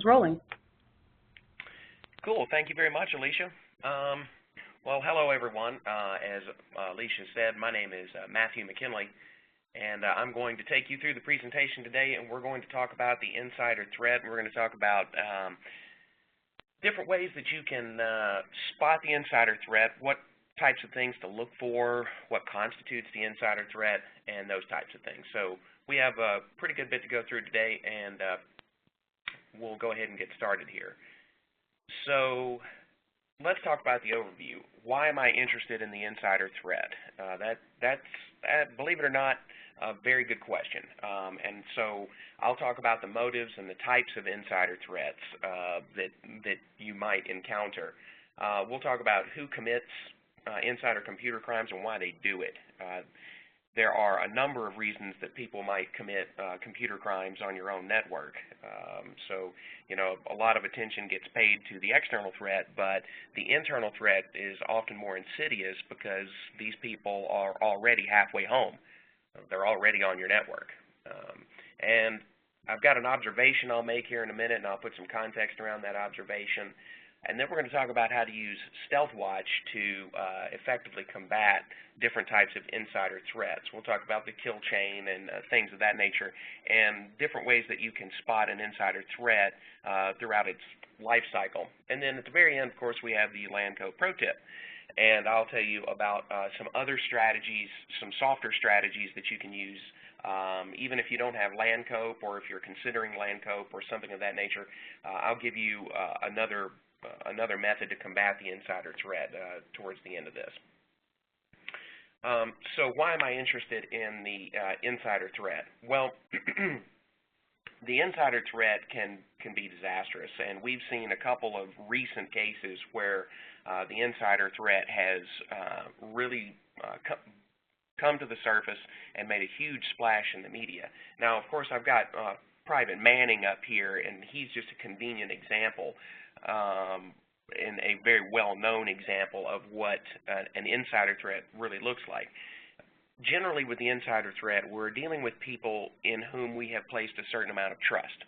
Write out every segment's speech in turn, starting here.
Rolling. Cool. Thank you very much, Alicia. Well, hello, everyone. As Alicia said, my name is Matthew McKinley, and I'm going to take you through the presentation today, and we're going to talk about the insider threat. We're going to talk about different ways that you can spot the insider threat, what types of things to look for, what constitutes the insider threat, and those types of things. So we have a pretty good bit to go through today, and we'll go ahead and get started here. So let's talk about the overview. Why am I interested in the insider threat? That's believe it or not, a very good question. And so I'll talk about the motives and the types of insider threats that you might encounter. We'll talk about who commits insider computer crimes and why they do it. There are a number of reasons that people might commit computer crimes on your own network. So, you know, a lot of attention gets paid to the external threat, but the internal threat is often more insidious because these people are already halfway home. They're already on your network. And I've got an observation I'll make here in a minute, and I'll put some context around that observation. And then we're going to talk about how to use StealthWatch to effectively combat different types of insider threats. We'll talk about the kill chain and things of that nature, and different ways that you can spot an insider threat throughout its life cycle. And then at the very end, of course, we have the Lancope Pro Tip. And I'll tell you about some other strategies, some softer strategies that you can use even if you don't have Lancope, or if you're considering Lancope or something of that nature. I'll give you another method to combat the insider threat towards the end of this. So why am I interested in the insider threat? Well, the insider threat can be disastrous, and we've seen a couple of recent cases where the insider threat has really come to the surface and made a huge splash in the media. Now, of course, I've got Private Manning up here, and he's just a convenient example. In a very well-known example of what an insider threat really looks like. Generally, with the insider threat, we're dealing with people in whom we have placed a certain amount of trust.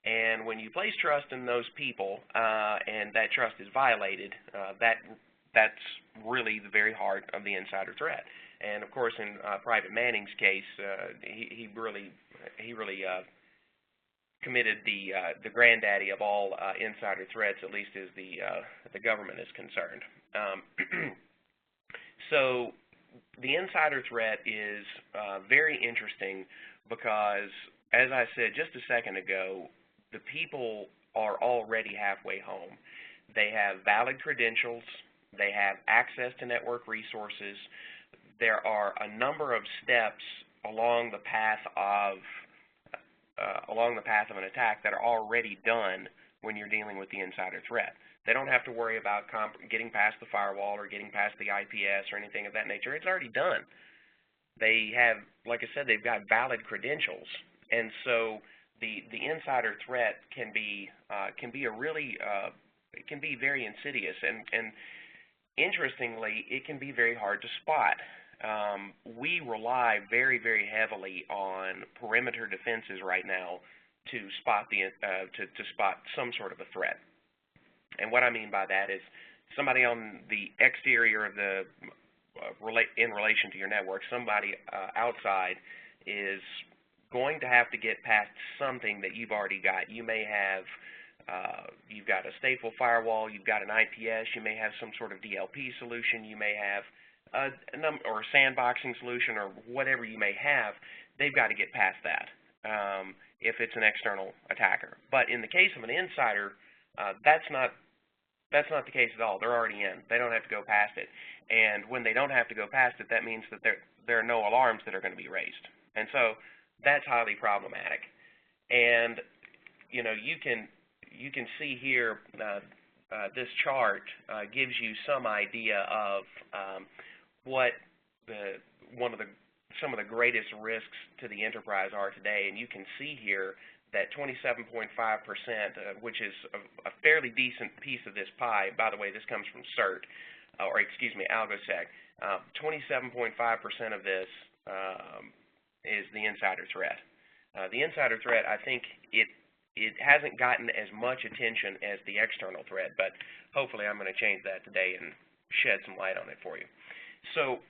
And when you place trust in those people and that trust is violated, that's really the very heart of the insider threat. And of course, in Private Manning's case, he really committed the granddaddy of all insider threats, at least as the government is concerned. So the insider threat is very interesting because, as I said just a second ago, the people are already halfway home. They have valid credentials. They have access to network resources. There are a number of steps along the path of an attack that are already done when you're dealing with the insider threat. They don't have to worry about getting past the firewall or getting past the IPS or anything of that nature. It's already done. They have, like I said, they've got valid credentials, and so the insider threat can be very insidious, and interestingly, it can be very hard to spot. We rely very, very heavily on perimeter defenses right now to spot to spot some sort of a threat. And what I mean by that is somebody on the exterior of the in relation to your network, somebody outside is going to have to get past something that you've already got. You may have you've got a stateful firewall, you've got an IPS, you may have some sort of DLP solution, you may have or a sandboxing solution, or whatever you may have. They've got to get past that if it's an external attacker. But in the case of an insider, that's not the case at all. They're already in. They don't have to go past it. And when they don't have to go past it, that means that there are no alarms that are going to be raised. And so that's highly problematic. And you know, you can see here this chart gives you some idea of what some of the greatest risks to the enterprise are today, and you can see here that 27.5%, which is a fairly decent piece of this pie. By the way, this comes from CERT, or excuse me, AlgoSec. 27.5% of this is the insider threat. The insider threat, I think it it hasn't gotten as much attention as the external threat, but hopefully I'm going to change that today and shed some light on it for you. So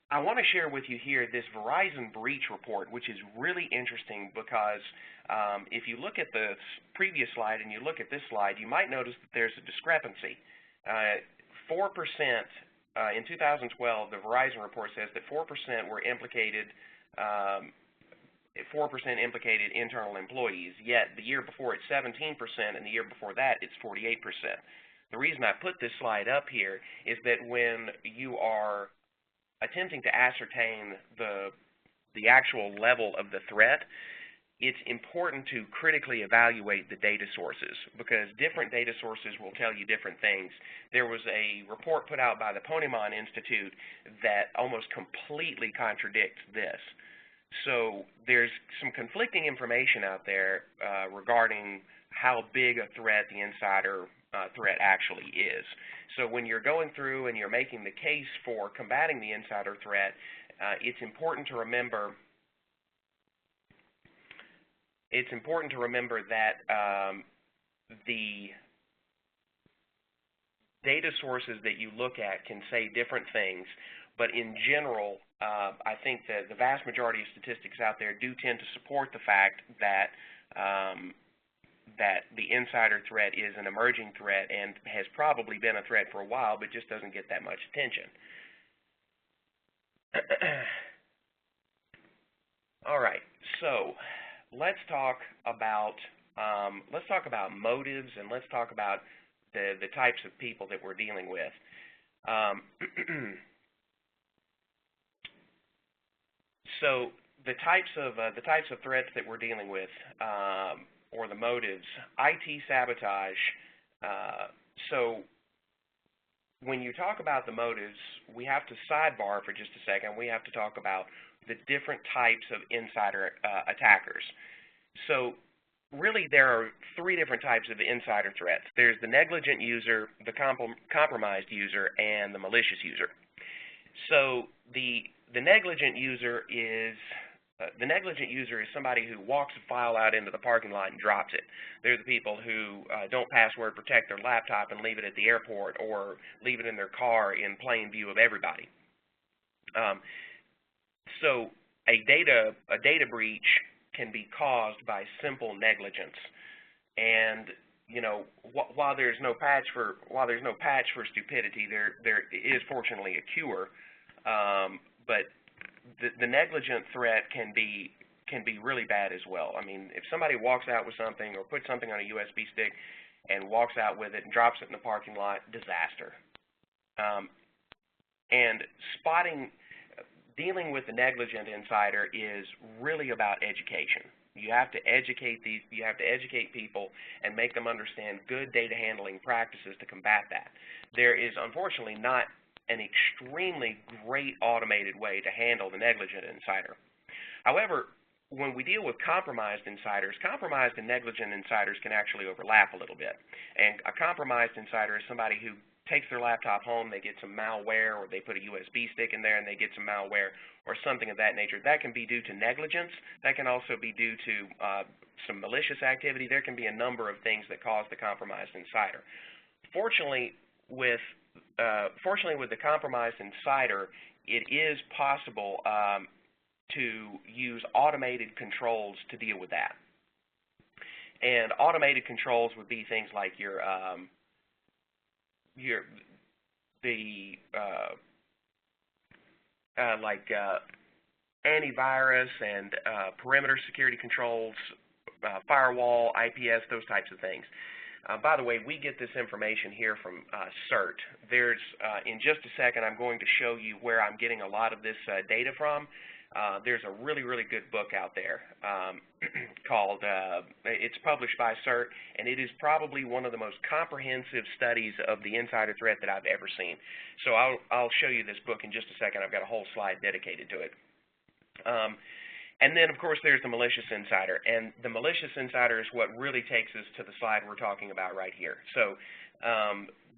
I want to share with you here this Verizon breach report, which is really interesting because if you look at the previous slide and you look at this slide, you might notice that there's a discrepancy. 4% in 2012, the Verizon report says that 4% were implicated 4% implicated internal employees, yet the year before it's 17%, and the year before that it's 48%. The reason I put this slide up here is that when you are attempting to ascertain the actual level of the threat, it's important to critically evaluate the data sources because different data sources will tell you different things. There was a report put out by the Ponemon Institute that almost completely contradicts this. So there's some conflicting information out there regarding how big a threat the insider threat actually is. So when you're going through and you're making the case for combating the insider threat, it's important to remember that the data sources that you look at can say different things, but in general, I think that the vast majority of statistics out there do tend to support the fact that that the insider threat is an emerging threat and has probably been a threat for a while, but just doesn't get that much attention. All right, so let's talk about motives, and let's talk about the types of people that we're dealing with. So the types of threats that we're dealing with, or the motives, IT sabotage. So when you talk about the motives, we have to sidebar for just a second. We have to talk about the different types of insider attackers. So really there are three different types of insider threats. There's the negligent user, the compromised user, and the malicious user. So the negligent user is somebody who walks a file out into the parking lot and drops it. They're the people who don't password protect their laptop and leave it at the airport or leave it in their car in plain view of everybody. So a data breach can be caused by simple negligence, and you know, while there's no patch for stupidity, there is fortunately a cure. But the negligent threat can be really bad as well. I mean, if somebody walks out with something or puts something on a USB stick and walks out with it and drops it in the parking lot, disaster. And dealing with the negligent insider is really about education. You have to educate people and make them understand good data handling practices to combat that. There is unfortunately not an extremely great automated way to handle the negligent insider. However, when we deal with compromised insiders, compromised and negligent insiders can actually overlap a little bit. And a compromised insider is somebody who takes their laptop home, they get some malware, or they put a USB stick in there and they get some malware or something of that nature. That can be due to negligence. That can also be due to some malicious activity. There can be a number of things that cause the compromised insider. Fortunately, with the compromised insider, it is possible to use automated controls to deal with that. And automated controls would be things like antivirus and perimeter security controls, firewall, IPS, those types of things. By the way, we get this information here from CERT. There's, in just a second, I'm going to show you where I'm getting a lot of this data from. There's a really, really good book out there called, it's published by CERT, and it is probably one of the most comprehensive studies of the insider threat that I've ever seen. So I'll show you this book in just a second. I've got a whole slide dedicated to it. And then, of course, there's the malicious insider. And the malicious insider is what really takes us to the slide we're talking about right here. So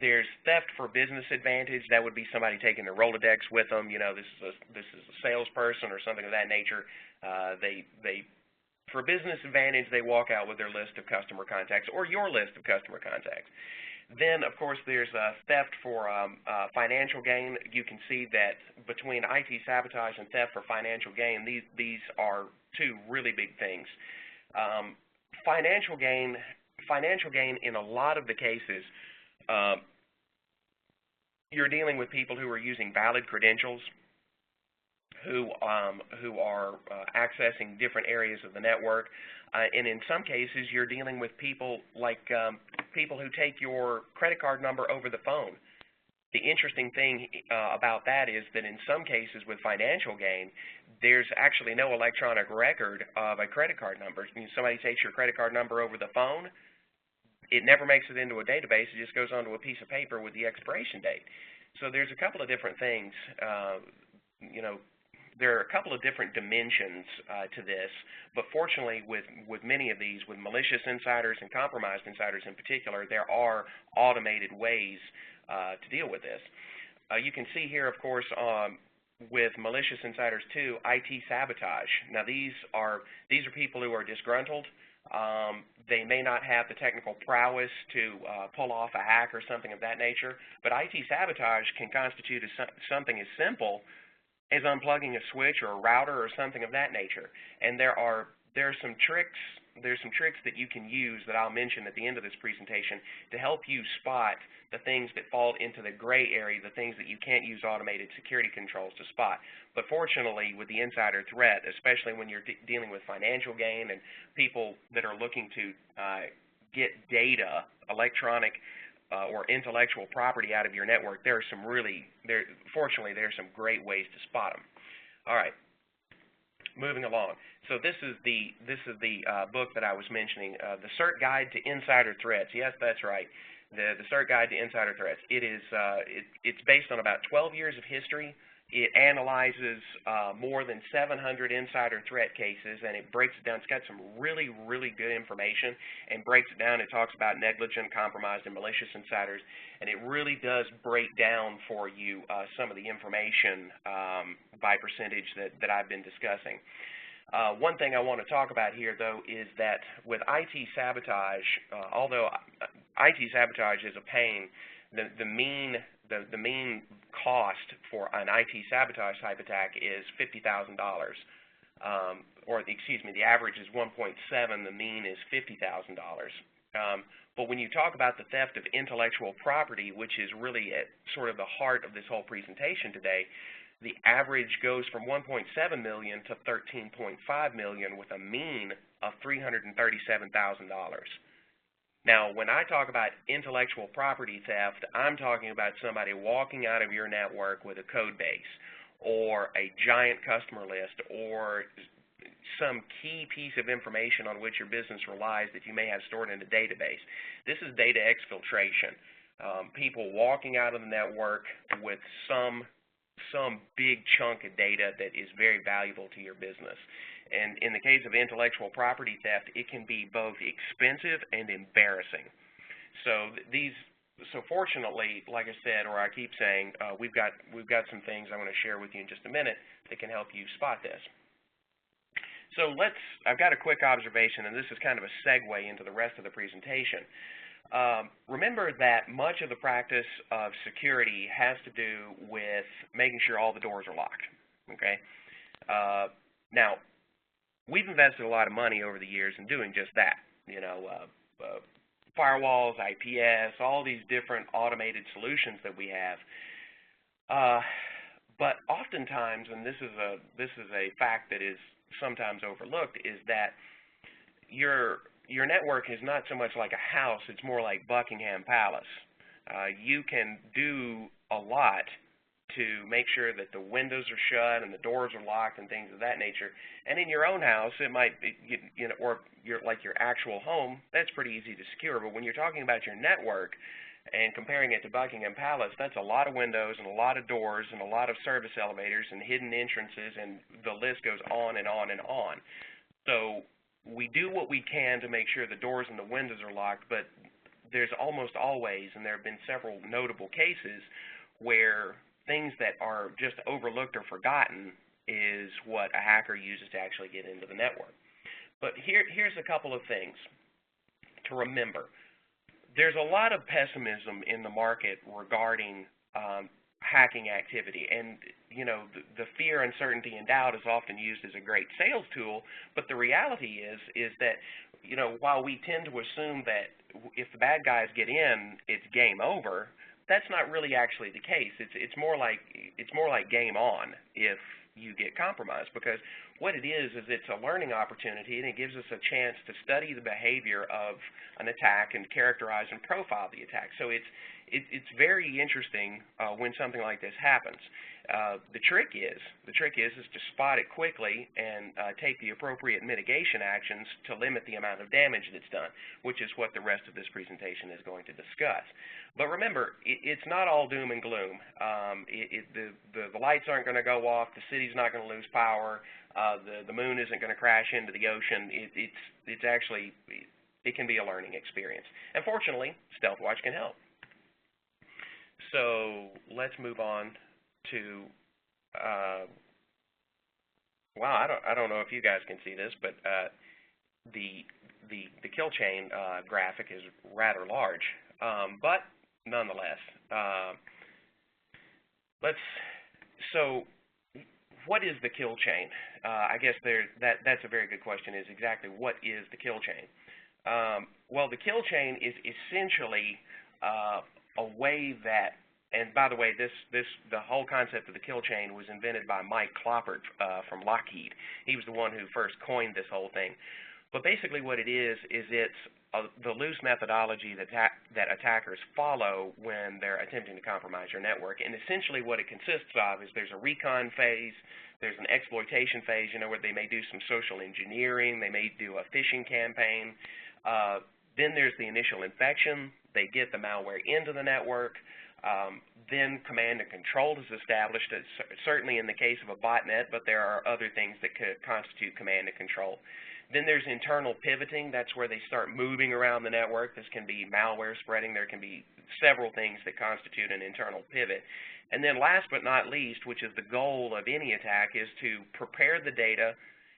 there's theft for business advantage. That would be somebody taking their Rolodex with them. You know, this is a salesperson or something of that nature. They For business advantage, they walk out with their list of customer contacts or your list of customer contacts. Then, of course, there's theft for financial gain. You can see that between IT sabotage and theft for financial gain, these are two really big things. Financial gain in a lot of the cases, you're dealing with people who are using valid credentials, who are accessing different areas of the network, and in some cases you're dealing with people like people who take your credit card number over the phone. The interesting thing about that is that in some cases with financial gain, there's actually no electronic record of a credit card number. Somebody takes your credit card number over the phone, it never makes it into a database, it just goes onto a piece of paper with the expiration date. So there's a couple of different things, there are a couple of different dimensions to this, but fortunately with many of these, with malicious insiders and compromised insiders in particular, there are automated ways to deal with this. You can see here, of course, with malicious insiders too, IT sabotage. Now these are people who are disgruntled. They may not have the technical prowess to pull off a hack or something of that nature, but IT sabotage can constitute something as simple as unplugging a switch or a router or something of that nature. And there are some tricks that you can use that I'll mention at the end of this presentation to help you spot the things that fall into the gray area, the things that you can't use automated security controls to spot. But fortunately, with the insider threat, especially when you're dealing with financial gain and people that are looking to get data, electronic or intellectual property out of your network, fortunately, there's some great ways to spot them. All right, moving along. So this is the book that I was mentioning, the CERT Guide to Insider Threats. Yes, that's right, the CERT Guide to Insider Threats. It's based on about 12 years of history. It analyzes more than 700 insider threat cases, and it breaks it down. It's got some really, really good information and breaks it down. It talks about negligent, compromised, and malicious insiders, and it really does break down for you some of the information by percentage that I've been discussing. One thing I want to talk about here, though, is that with IT sabotage, although IT sabotage is a pain, the mean cost for an IT sabotage type attack is $50,000. Or excuse me, the average is 1.7, the mean is $50,000. But when you talk about the theft of intellectual property, which is really at sort of the heart of this whole presentation today, the average goes from $1.7 million to $13.5 million with a mean of $337,000. Now, when I talk about intellectual property theft, I'm talking about somebody walking out of your network with a code base or a giant customer list or some key piece of information on which your business relies that you may have stored in a database. This is data exfiltration. People walking out of the network with some big chunk of data that is very valuable to your business. And in the case of intellectual property theft, it can be both expensive and embarrassing. So fortunately, like I said, or I keep saying, we've got some things I'm going to share with you in just a minute that can help you spot this. So I've got a quick observation, and this is kind of a segue into the rest of the presentation. Remember that much of the practice of security has to do with making sure all the doors are locked, okay? Now, we've invested a lot of money over the years in doing just that, firewalls, IPS, all these different automated solutions that we have. But oftentimes, and this is a fact that is sometimes overlooked, is that your network is not so much like a house, it's more like Buckingham Palace. You can do a lot to make sure that the windows are shut and the doors are locked and things of that nature. And in your own house, it might be, or like your actual home, that's pretty easy to secure. But when you're talking about your network and comparing it to Buckingham Palace, that's a lot of windows and a lot of doors and a lot of service elevators and hidden entrances, and the list goes on and on and on. So we do what we can to make sure the doors and the windows are locked, but there's almost always, and there have been several notable cases where things that are just overlooked or forgotten is what a hacker uses to actually get into the network. But here's a couple of things to remember. There's a lot of pessimism in the market regarding hacking activity, and the fear, uncertainty, and doubt is often used as a great sales tool. But the reality is that while we tend to assume that if the bad guys get in, it's game over, that's not really actually the case. It's more like game on if you get compromised, because what it is it's a learning opportunity, and it gives us a chance to study the behavior of an attack and characterize and profile the attack. So it's very interesting when something like this happens. The trick is to spot it quickly and take the appropriate mitigation actions to limit the amount of damage that's done, which is what the rest of this presentation is going to discuss. But remember, it's not all doom and gloom. The lights aren't going to go off. The city's not going to lose power. The moon isn't going to crash into the ocean. It's actually, it can be a learning experience. And fortunately, StealthWatch can help. So let's move on to, wow, I don't know if you guys can see this, but the kill chain graphic is rather large, but nonetheless, so what is the kill chain? I guess that's a very good question, is exactly what is the kill chain? Well, the kill chain is essentially a way that, and by the way, the whole concept of the kill chain was invented by Mike Cloppert from Lockheed. He was the one who first coined this whole thing. But basically what it is it's the loose methodology that attackers follow when they're attempting to compromise your network. And essentially what it consists of is there's a recon phase, there's an exploitation phase, where they may do some social engineering, they may do a phishing campaign. Then there's the initial infection. They get the malware into the network. Then command and control is established, certainly in the case of a botnet, but there are other things that could constitute command and control. Then there's internal pivoting. That's where they start moving around the network. This can be malware spreading. There can be several things that constitute an internal pivot. And then last but not least, which is the goal of any attack, is to prepare the data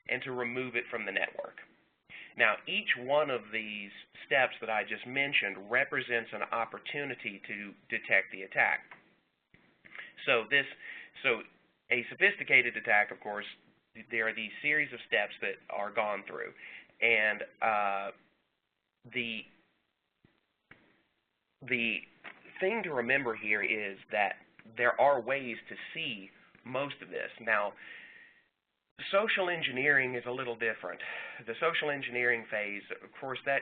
and to remove it from the network. Now, each one of these steps that I just mentioned represents an opportunity to detect the attack. So a sophisticated attack, of course, there are these series of steps that are gone through. And the thing to remember here is that there are ways to see most of this. Now, social engineering is a little different. The social engineering phase, of course, that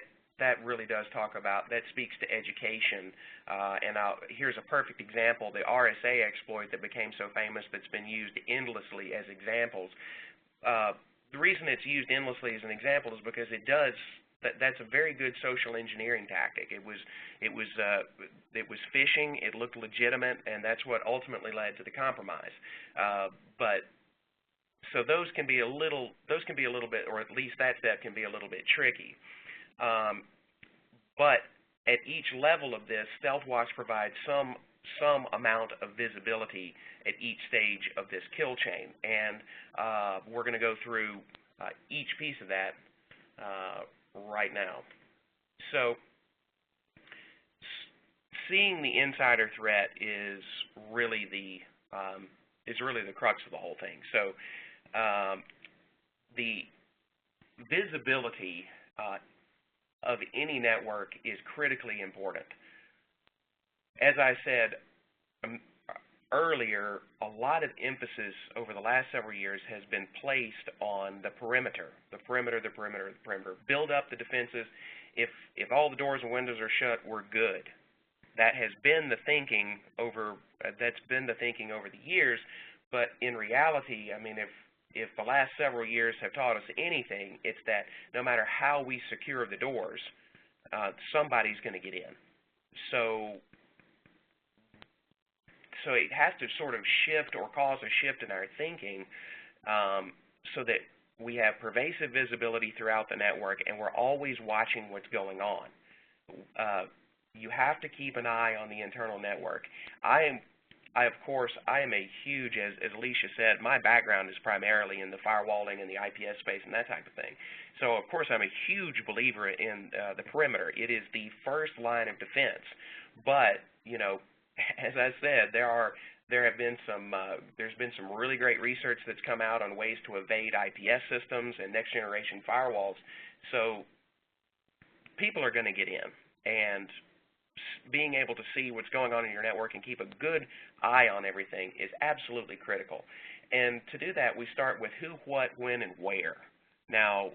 really does talk about, that speaks to education. And here's a perfect example, the RSA exploit that became so famous that's been used endlessly as examples. The reason it's used endlessly as an example is because that's a very good social engineering tactic. It was phishing, it looked legitimate, and that's what ultimately led to the compromise. So those can be a little bit, or at least that step can be a little bit tricky. But at each level of this, StealthWatch provides some amount of visibility at each stage of this kill chain, and we're going to go through each piece of that right now. So seeing the insider threat is really the crux of the whole thing. So the visibility of any network is critically important. As I said earlier, a lot of emphasis over the last several years has been placed on the perimeter. Build up the defenses. If all the doors and windows are shut, we're good. That has been the thinking over the years, but in reality, I mean, if the last several years have taught us anything, it's that no matter how we secure the doors, somebody's going to get in. So it has to sort of shift or cause a shift in our thinking so that we have pervasive visibility throughout the network and we're always watching what's going on. You have to keep an eye on the internal network. I of course, I am a huge, as Alicia said, my background is primarily in the firewalling and the IPS space and that type of thing. So, of course, I'm a huge believer in the perimeter. It is the first line of defense. But, you know, as I said, there's been some really great research that's come out on ways to evade IPS systems and next generation firewalls. So people are going to get in, and being able to see what's going on in your network and keep a good eye on everything is absolutely critical. And to do that, we start with who, what, when, and where. Now,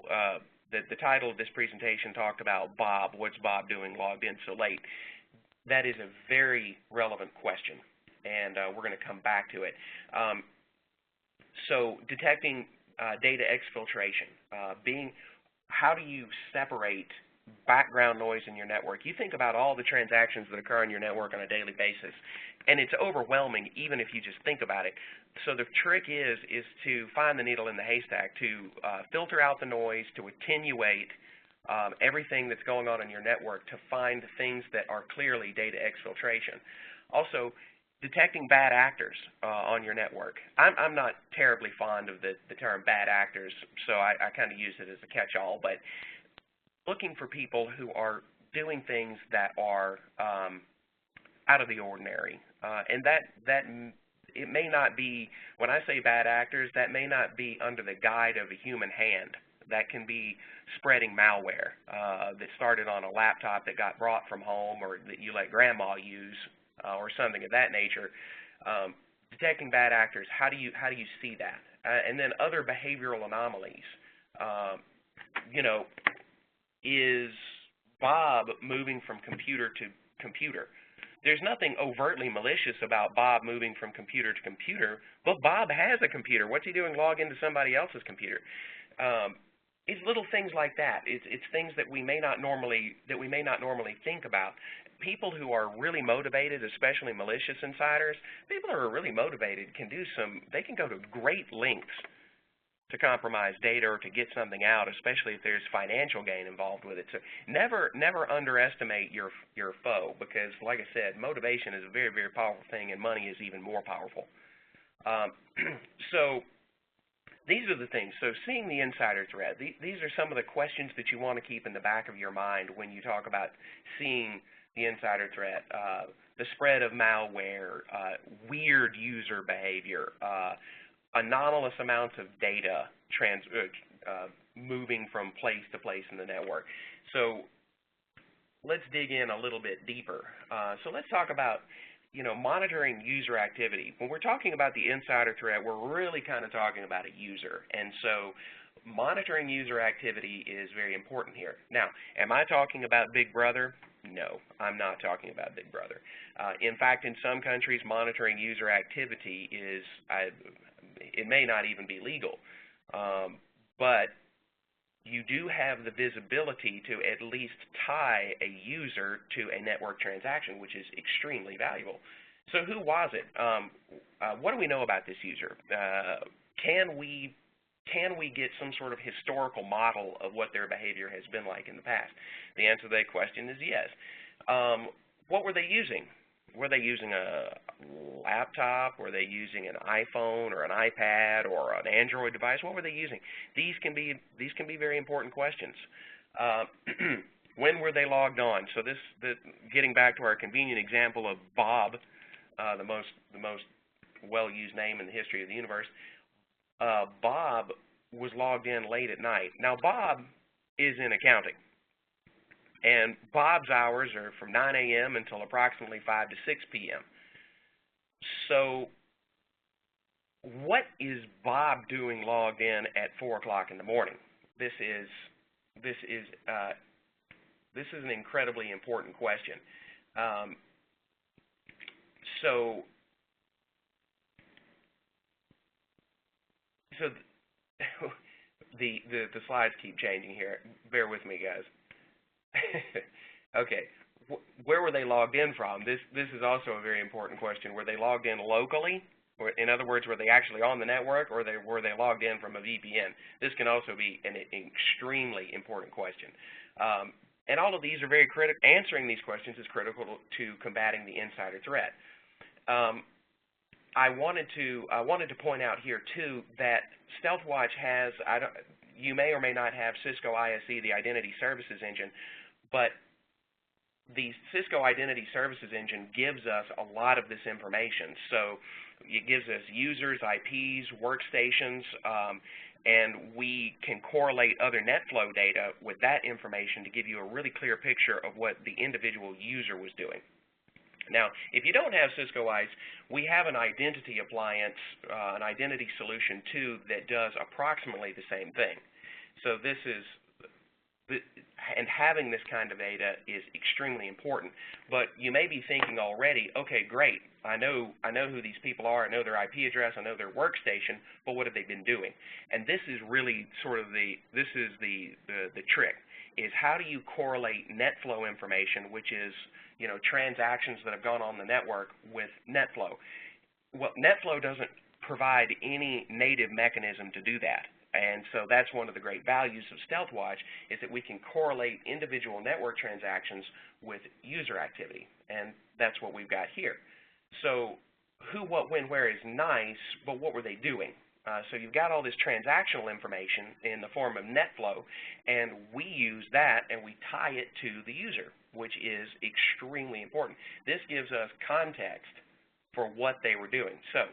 the title of this presentation talked about Bob. What's Bob doing logged in so late? That is a very relevant question, and we're going to come back to it. So detecting data exfiltration, how do you separate background noise in your network? You think about all the transactions that occur on your network on a daily basis, and it's overwhelming even if you just think about it. So the trick is to find the needle in the haystack, to filter out the noise, to attenuate everything that's going on in your network, to find things that are clearly data exfiltration. Also, detecting bad actors on your network. I'm not terribly fond of the term bad actors, so I kind of use it as a catch-all, but looking for people who are doing things that are out of the ordinary. And that it may not be, when I say bad actors, that may not be under the guide of a human hand. That can be spreading malware that started on a laptop that got brought from home, or that you let grandma use, or something of that nature. Detecting bad actors, how do you see that? And then other behavioral anomalies. You know, is Bob moving from computer to computer? There's nothing overtly malicious about Bob moving from computer to computer, but Bob has a computer. What's he doing log into somebody else's computer? It's little things like that. It's things that we may not normally think about. People who are really motivated, especially malicious insiders, people who are really motivated can go to great lengths to compromise data or to get something out, especially if there's financial gain involved with it. So never underestimate your foe, because, like I said, motivation is a very, very powerful thing, and money is even more powerful. So these are the things. So seeing the insider threat, these are some of the questions that you want to keep in the back of your mind when you talk about seeing the insider threat. The spread of malware, weird user behavior, anomalous amounts of data moving from place to place in the network. So let's dig in a little bit deeper. So let's talk about, you know, monitoring user activity. When we're talking about the insider threat, we're really kind of talking about a user. And so monitoring user activity is very important here. Now, am I talking about Big Brother? No, I'm not talking about Big Brother. In fact, in some countries, monitoring user activity is, it may not even be legal, but you do have the visibility to at least tie a user to a network transaction, which is extremely valuable. So who was it? What do we know about this user? Can we get some sort of historical model of what their behavior has been like in the past? The answer to that question is yes. What were they using? Were they using a laptop? Were they using an iPhone or an iPad or an Android device? What were they using? These can be very important questions. When were they logged on? So getting back to our convenient example of Bob, the most well-used name in the history of the universe, Bob was logged in late at night. Now, Bob is in accounting, and Bob's hours are from 9 a.m. until approximately 5 to 6 p.m. So what is Bob doing logged in at 4 o'clock in the morning? This is an incredibly important question. So the slides keep changing here. Bear with me, guys. Okay, where were they logged in from? This is also a very important question. Were they logged in locally? Or, in other words, were they actually on the network, or were they logged in from a VPN? This can also be an extremely important question. And all of these are very critical. Answering these questions is critical to combating the insider threat. I wanted to point out here too that StealthWatch has, you may or may not have Cisco ISE, the Identity Services Engine, but the Cisco Identity Services Engine gives us a lot of this information. So it gives us users, IPs, workstations, and we can correlate other NetFlow data with that information to give you a really clear picture of what the individual user was doing. Now, if you don't have Cisco ISE, we have an identity appliance, an identity solution too, that does approximately the same thing. So this is, and having this kind of data is extremely important. But you may be thinking already, okay, great, I know who these people are, I know their IP address, I know their workstation, but what have they been doing? And this is really sort of the trick, is how do you correlate NetFlow information, which is, you know, transactions that have gone on the network, with NetFlow. Well, NetFlow doesn't provide any native mechanism to do that. And so that's one of the great values of StealthWatch, is that we can correlate individual network transactions with user activity. And that's what we've got here. So who, what, when, where is nice, but what were they doing? So you've got all this transactional information in the form of NetFlow, and we use that and we tie it to the user, which is extremely important. This gives us context for what they were doing. So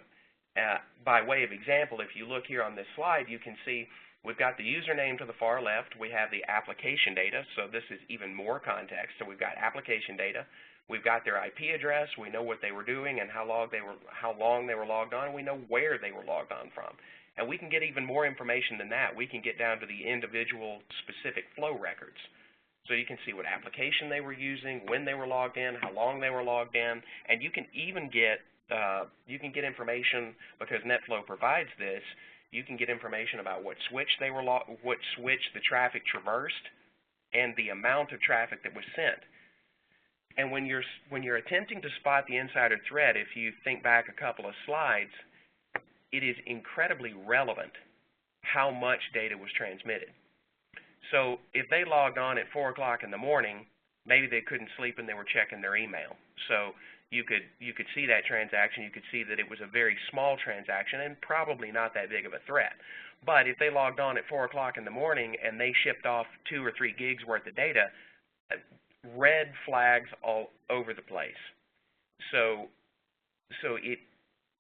by way of example, if you look here on this slide, you can see we've got the username to the far left. We have the application data, so this is even more context. So we've got application data. We've got their IP address. We know what they were doing and how long they were logged on. We know where they were logged on from. And we can get even more information than that. We can get down to the individual specific flow records. So you can see what application they were using, when they were logged in, how long they were logged in, and you can even get information, because NetFlow provides this. You can get information about what switch the traffic traversed, and the amount of traffic that was sent. And when you're attempting to spot the insider threat, if you think back a couple of slides, it is incredibly relevant how much data was transmitted. So if they logged on at 4 o'clock in the morning, maybe they couldn't sleep and they were checking their email. So you could see that transaction. You could see that it was a very small transaction and probably not that big of a threat. But if they logged on at 4 o'clock in the morning and they shipped off 2 or 3 gigs worth of data, red flags all over the place. So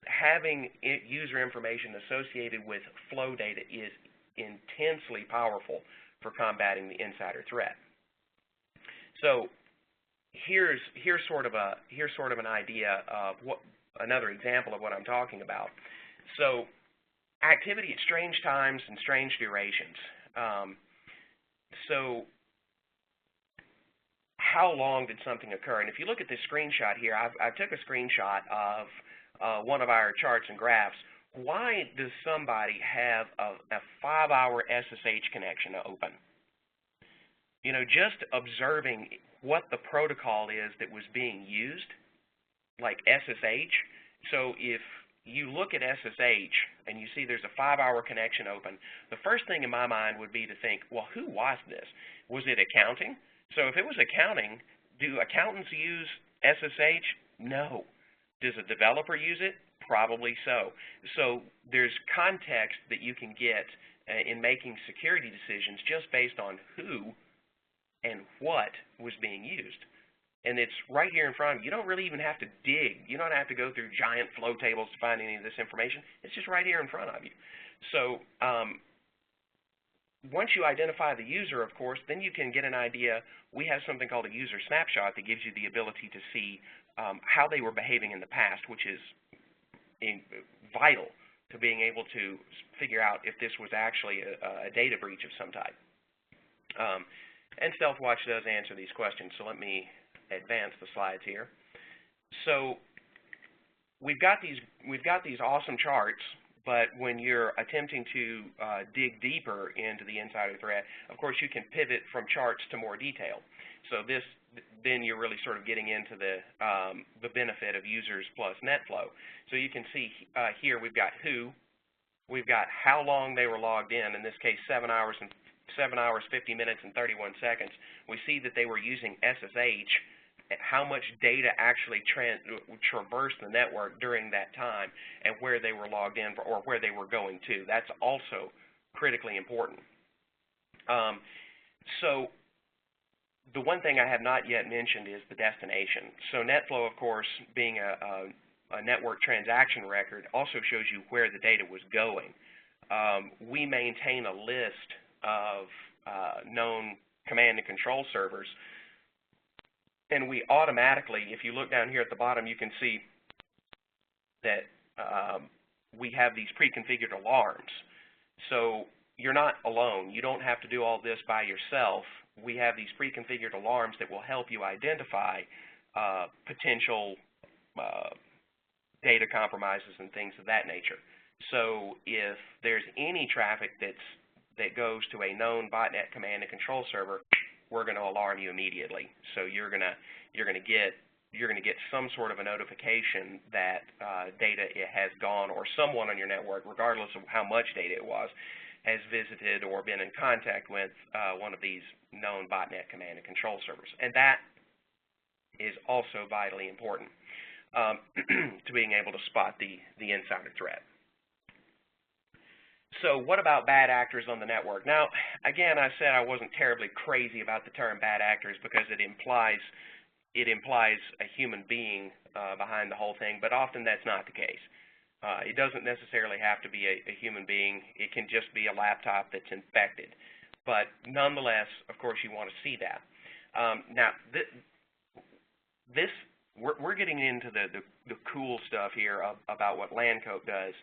having user information associated with flow data is intensely powerful for combating the insider threat. So here's sort of an idea of another example of what I'm talking about. So activity at strange times and strange durations. So how long did something occur? And if you look at this screenshot here, I took a screenshot of one of our charts and graphs. Why does somebody have a 5-hour SSH connection open? You know, just observing what the protocol is that was being used, like SSH. So if you look at SSH and you see there's a 5-hour connection open, the first thing in my mind would be to think, well, who was this? Was it accounting? So if it was accounting, do accountants use SSH? No. Does a developer use it? Probably so. So there's context that you can get in making security decisions just based on who and what was being used. And it's right here in front of you. You don't really even have to dig. You don't have to go through giant flow tables to find any of this information. It's just right here in front of you. So once you identify the user, of course, then you can get an idea. We have something called a user snapshot that gives you the ability to see how they were behaving in the past, which is vital to being able to figure out if this was actually a data breach of some type. And StealthWatch does answer these questions, so let me advance the slides here. So we've got these awesome charts, but when you're attempting to dig deeper into the insider threat, of course you can pivot from charts to more detail. So then you're really sort of getting into the benefit of users plus NetFlow. So you can see here we've got who, we've got how long they were logged in this case 7 hours, 50 minutes, and 31 seconds. We see that they were using SSH, how much data actually traversed the network during that time and where they were logged in or where they were going to. That's also critically important. So the one thing I have not yet mentioned is the destination. So NetFlow, of course, being a network transaction record, also shows you where the data was going. We maintain a list of known command and control servers, and we automatically, if you look down here at the bottom, you can see that we have these pre-configured alarms. So you're not alone. You don't have to do all this by yourself. We have these pre-configured alarms that will help you identify potential data compromises and things of that nature. So if there's any traffic that goes to a known botnet command and control server, we're going to alarm you immediately. So you're going to get some sort of a notification that data has gone, or someone on your network, regardless of how much data it was, has visited or been in contact with one of these known botnet command and control servers. And that is also vitally important to being able to spot the insider threat. So what about bad actors on the network? Now, again, I said I wasn't terribly crazy about the term bad actors because it implies a human being behind the whole thing, but often that's not the case. It doesn't necessarily have to be a human being. It can just be a laptop that's infected. But nonetheless, of course, you want to see that. Now, we're getting into the cool stuff here about what Lancope does.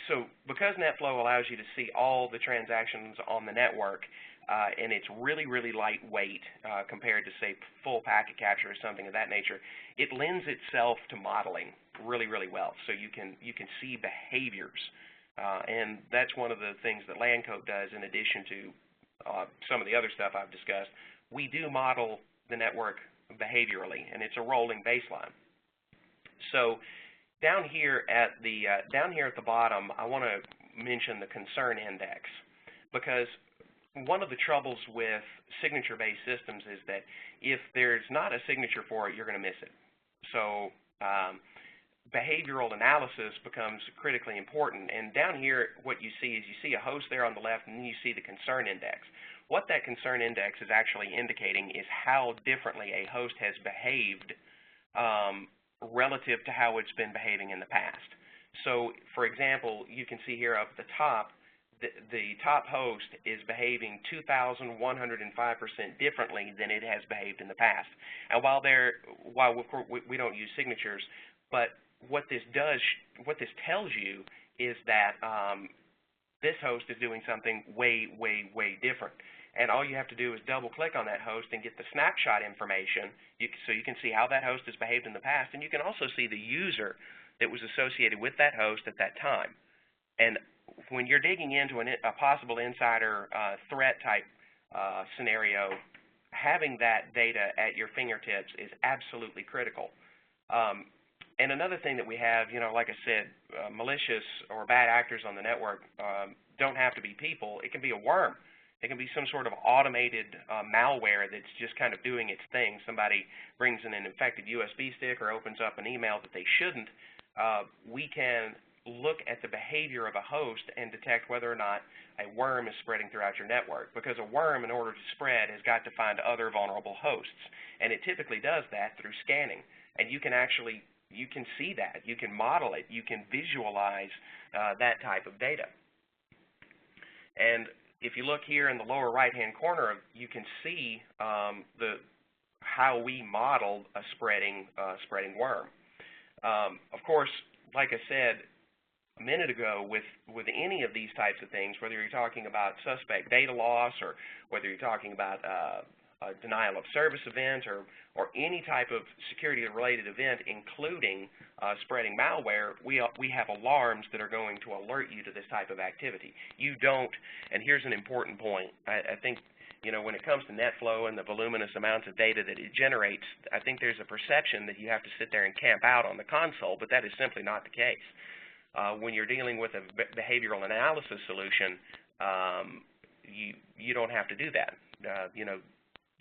So because NetFlow allows you to see all the transactions on the network, and it's really, really lightweight compared to, say, full packet capture or something of that nature, it lends itself to modeling really, really well. So you can see behaviors, and that's one of the things that Lancope does in addition to some of the other stuff I've discussed. We do model the network behaviorally, and it's a rolling baseline. So down here at the bottom, I want to mention the concern index, because one of the troubles with signature-based systems is that if there's not a signature for it, you're going to miss it. So behavioral analysis becomes critically important. And down here, what you see is you see a host there on the left, and then you see the concern index. What that concern index is actually indicating is how differently a host has behaved relative to how it's been behaving in the past. So, for example, you can see here up at the top, the top host is behaving 2,105% differently than it has behaved in the past. And while of course we don't use signatures, but what this tells you is that this host is doing something way, way, way different. And all you have to do is double-click on that host and get the snapshot information, so you can see how that host has behaved in the past, and you can also see the user that was associated with that host at that time. And when you're digging into a possible insider threat type scenario, having that data at your fingertips is absolutely critical. And another thing that we have, like I said, malicious or bad actors on the network don't have to be people. It can be a worm. It can be some sort of automated malware that's just kind of doing its thing. Somebody brings in an infected USB stick or opens up an email that they shouldn't. We can look at the behavior of a host and detect whether or not a worm is spreading throughout your network, because a worm, in order to spread, has got to find other vulnerable hosts, and it typically does that through scanning. And you can see that, you can model it, you can visualize that type of data. And if you look here in the lower right-hand corner, you can see how we modeled a spreading worm. Of course, like I said a minute ago, with any of these types of things, whether you're talking about suspect data loss or whether you're talking about a denial of service event or any type of security-related event, including spreading malware, we have alarms that are going to alert you to this type of activity. You don't, and here's an important point. I think, when it comes to NetFlow and the voluminous amounts of data that it generates, I think there's a perception that you have to sit there and camp out on the console, but that is simply not the case. When you're dealing with a behavioral analysis solution, you don't have to do that.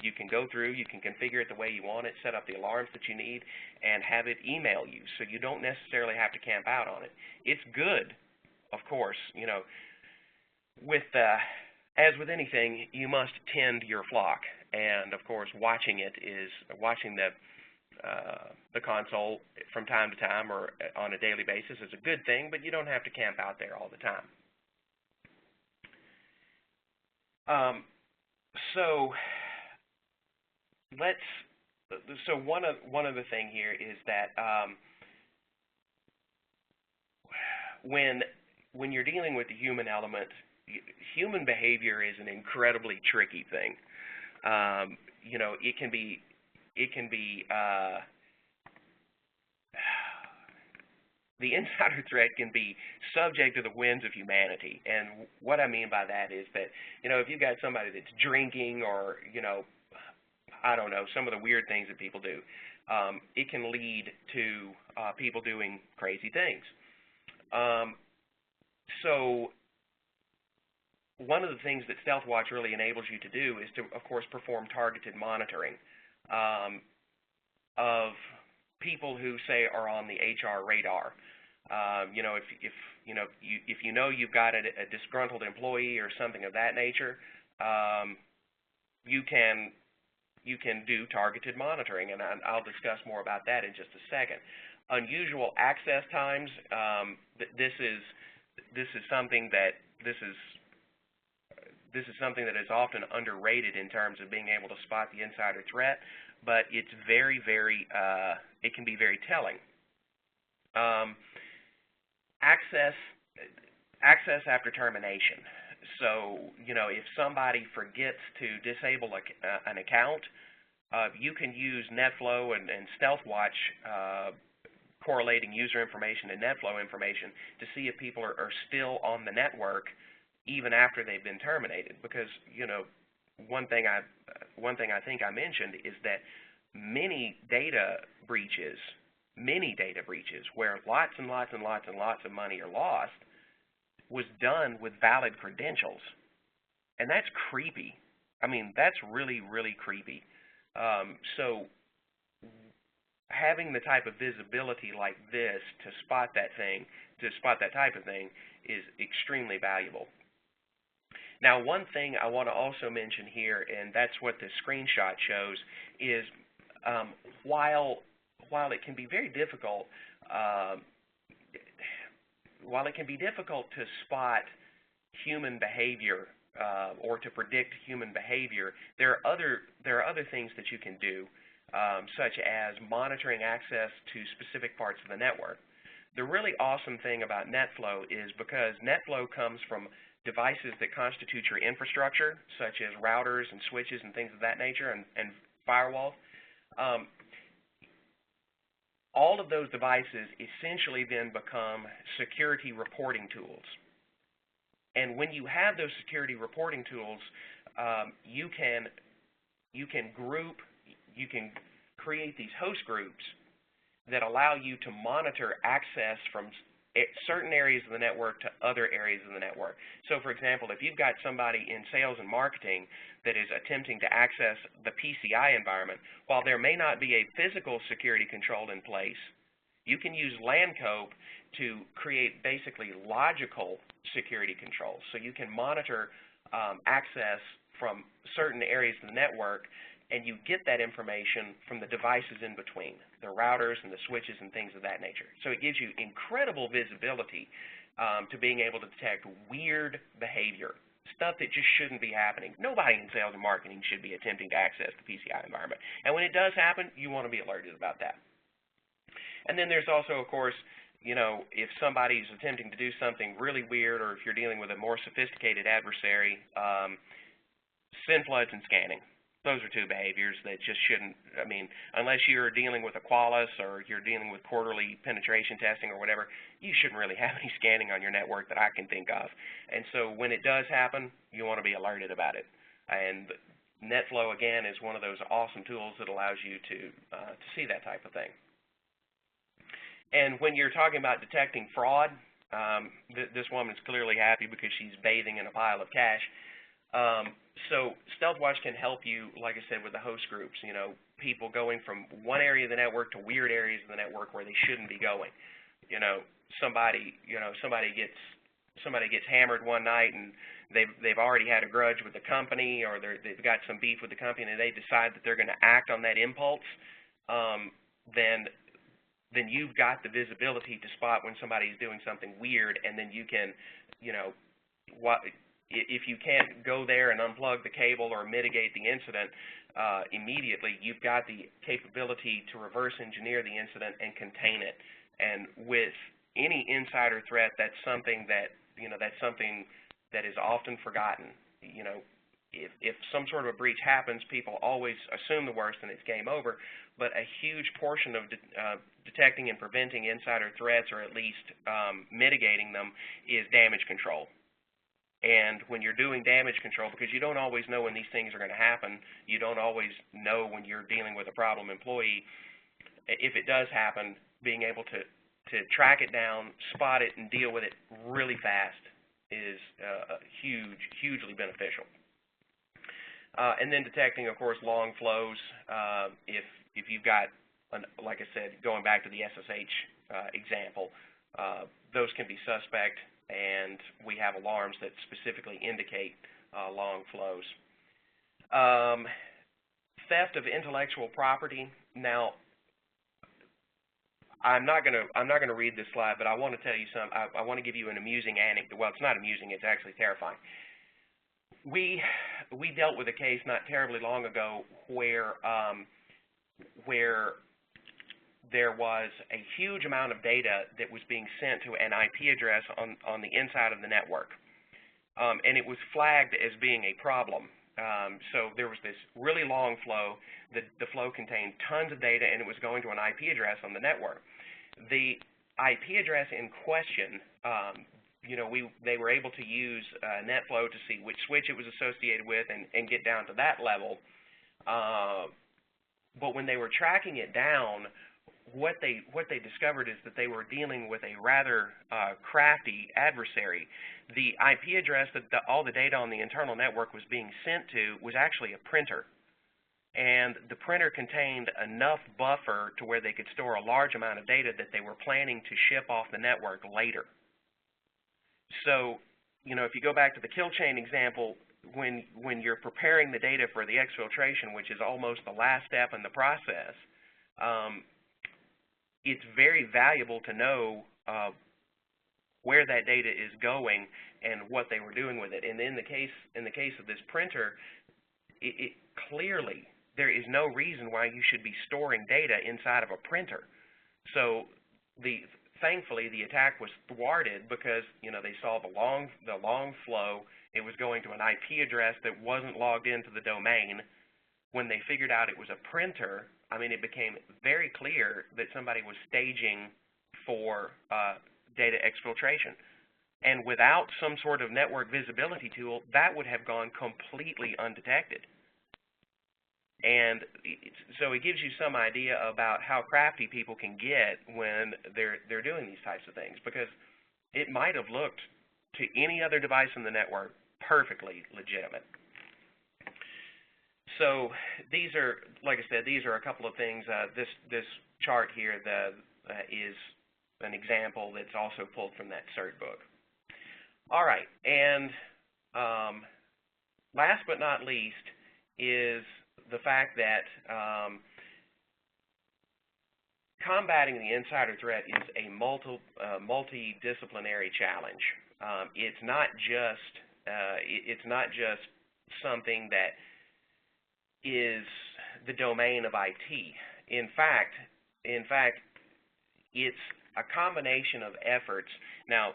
You can go through, you can configure it the way you want it, set up the alarms that you need, and have it email you, so you don't necessarily have to camp out on it. It's good, of course. You know, with as with anything, you must tend your flock, and of course, watching the console from time to time or on a daily basis is a good thing, but you don't have to camp out there all the time. So one other thing here is that when you're dealing with the human element, human behavior is an incredibly tricky thing. You know, it can be the insider threat can be subject to the winds of humanity. And what I mean by that is that, you know, if you've got somebody that's drinking or, you know, I don't know, some of the weird things that people do, it can lead to people doing crazy things. So one of the things that StealthWatch really enables you to do is to, of course, perform targeted monitoring of people who, say, are on the HR radar. You know, if you know you've got a disgruntled employee or something of that nature, you can do targeted monitoring, and I'll discuss more about that in just a second. Unusual access times. This is something that is often underrated in terms of being able to spot the insider threat, but it's very, very, it can be very telling. Access after termination. So, you know, if somebody forgets to disable an account, you can use NetFlow and StealthWatch correlating user information and NetFlow information to see if people are still on the network even after they've been terminated. Because, you know, one thing I think I mentioned is that many data breaches where lots and lots and lots and lots of money are lost was done with valid credentials. And that's creepy. I mean, that's really, really creepy. So having the type of visibility like this to spot that type of thing is extremely valuable. Now, one thing I want to also mention here, and that's what the screenshot shows, is while it can be very difficult, to spot human behavior or to predict human behavior, there are other things that you can do, such as monitoring access to specific parts of the network. The really awesome thing about NetFlow is because NetFlow comes from devices that constitute your infrastructure, such as routers and switches and things of that nature, and firewalls. All of those devices essentially then become security reporting tools. And when you have those security reporting tools, you can create these host groups that allow you to monitor access from certain areas of the network to other areas of the network. So, for example, if you've got somebody in sales and marketing that is attempting to access the PCI environment, while there may not be a physical security control in place, you can use Lancope to create basically logical security controls. So you can monitor access from certain areas of the network, and you get that information from the devices in between, the routers and the switches and things of that nature. So it gives you incredible visibility to being able to detect weird behavior, stuff that just shouldn't be happening. Nobody in sales and marketing should be attempting to access the PCI environment. And when it does happen, you want to be alerted about that. And then there's also, of course, you know, if somebody's attempting to do something really weird, or if you're dealing with a more sophisticated adversary, SYN floods and scanning. Those are two behaviors that just shouldn't, I mean, unless you're dealing with a Qualys or you're dealing with quarterly penetration testing or whatever, you shouldn't really have any scanning on your network that I can think of. And so when it does happen, you want to be alerted about it. And NetFlow, again, is one of those awesome tools that allows you to see that type of thing. And when you're talking about detecting fraud, this woman's clearly happy because she's bathing in a pile of cash. So StealthWatch can help you, like I said, with the host groups. You know, people going from one area of the network to weird areas of the network where they shouldn't be going. You know, somebody gets hammered one night and they've already had a grudge with the company, or they've got some beef with the company, and they decide that they're going to act on that impulse. Then you've got the visibility to spot when somebody's doing something weird, and then you can, you know, if you can't go there and unplug the cable or mitigate the incident immediately, you've got the capability to reverse engineer the incident and contain it. And with any insider threat, that's something that is often forgotten. You know, if some sort of a breach happens, people always assume the worst and it's game over. But a huge portion of detecting and preventing insider threats, or at least mitigating them, is damage control. And when you're doing damage control, because you don't always know when these things are going to happen, you don't always know when you're dealing with a problem employee. If it does happen, being able to track it down, spot it, and deal with it really fast is hugely beneficial. And then detecting, of course, long flows. If you've got, like I said, going back to the SSH example, those can be suspect, and we have alarms that specifically indicate long flows. Theft of intellectual property. Now, I'm not gonna read this slide, but I want to tell you something. I want to give you an amusing anecdote. Well, it's not amusing; it's actually terrifying. We dealt with a case not terribly long ago where there was a huge amount of data that was being sent to an IP address on the inside of the network, and it was flagged as being a problem. So there was this really long flow. The flow contained tons of data, and it was going to an IP address on the network. The IP address in question, you know, they were able to use NetFlow to see which switch it was associated with and get down to that level. But when they were tracking it down, what they discovered is that they were dealing with a rather crafty adversary. The IP address that all the data on the internal network was being sent to was actually a printer. And the printer contained enough buffer to where they could store a large amount of data that they were planning to ship off the network later. So, you know, if you go back to the kill chain example, when you're preparing the data for the exfiltration, which is almost the last step in the process, it's very valuable to know where that data is going and what they were doing with it. And in the case of this printer, it clearly there is no reason why you should be storing data inside of a printer. So thankfully the attack was thwarted because, you know, they saw the long flow. It was going to an IP address that wasn't logged into the domain. When they figured out it was a printer, I mean, it became very clear that somebody was staging for data exfiltration. And without some sort of network visibility tool, that would have gone completely undetected. And so it gives you some idea about how crafty people can get when they're doing these types of things, because it might have looked to any other device in the network perfectly legitimate. So these are, like I said, these are a couple of things. This chart here is an example that's also pulled from that CERT book. All right, and last but not least is the fact that combating the insider threat is a multidisciplinary challenge. It's not just something that is the domain of IT. In fact, it's a combination of efforts. Now,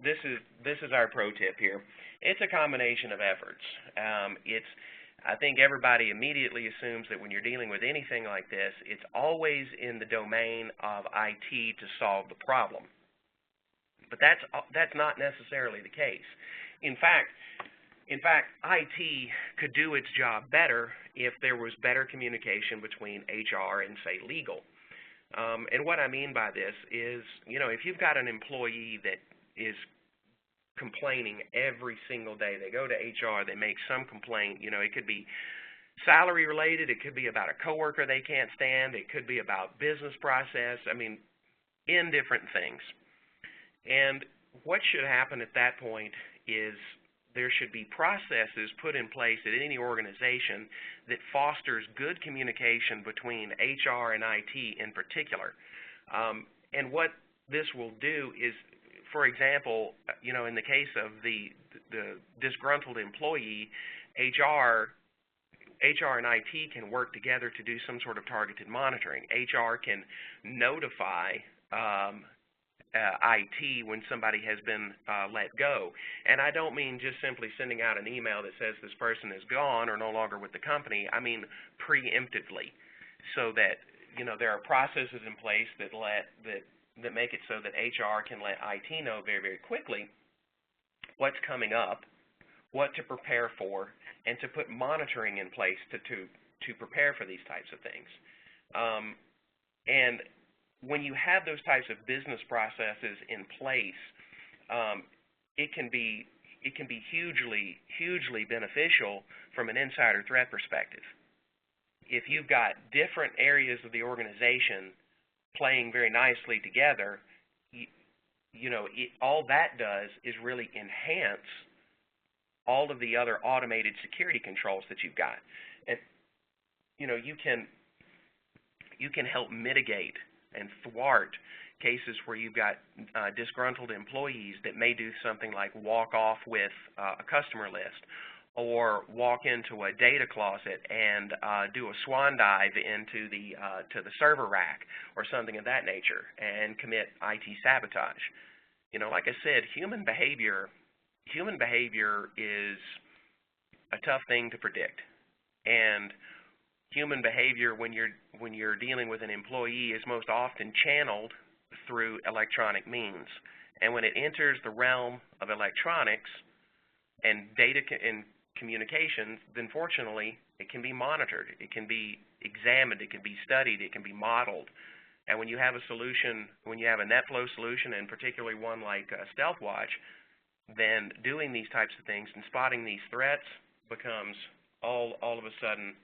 this is our pro tip here. It's a combination of efforts. I think everybody immediately assumes that when you're dealing with anything like this, it's always in the domain of IT to solve the problem. But that's not necessarily the case. In fact, IT could do its job better if there was better communication between HR and, say, legal. And what I mean by this is, you know, if you've got an employee that is complaining every single day. They go to HR, they make some complaint. You know, it could be salary related, it could be about a coworker they can't stand, it could be about business process, I mean, indifferent things. And what should happen at that point is there should be processes put in place at any organization that fosters good communication between HR and IT in particular. And what this will do is, for example, you know, in the case of the disgruntled employee, HR and IT can work together to do some sort of targeted monitoring. HR can notify IT when somebody has been let go. And I don't mean just simply sending out an email that says this person is gone or no longer with the company. I mean preemptively, so that, you know, there are processes in place that make it so that HR can let IT know very, very quickly what's coming up, what to prepare for, and to put monitoring in place to prepare for these types of things. And when you have those types of business processes in place, it can be hugely beneficial from an insider threat perspective. If you've got different areas of the organization playing very nicely together, you know, all that does is really enhance all of the other automated security controls that you've got. And, you know, you can help mitigate and thwart cases where you've got disgruntled employees that may do something like walk off with a customer list, or walk into a data closet and do a swan dive into the server rack or something of that nature and commit IT sabotage. You know, like I said, human behavior is a tough thing to predict, and human behavior when you're dealing with an employee is most often channeled through electronic means. And when it enters the realm of electronics and data and communications, then fortunately it can be monitored, it can be examined, it can be studied, it can be modeled. And when you have a solution, when you have a NetFlow solution, and particularly one like StealthWatch, then doing these types of things and spotting these threats becomes all of a sudden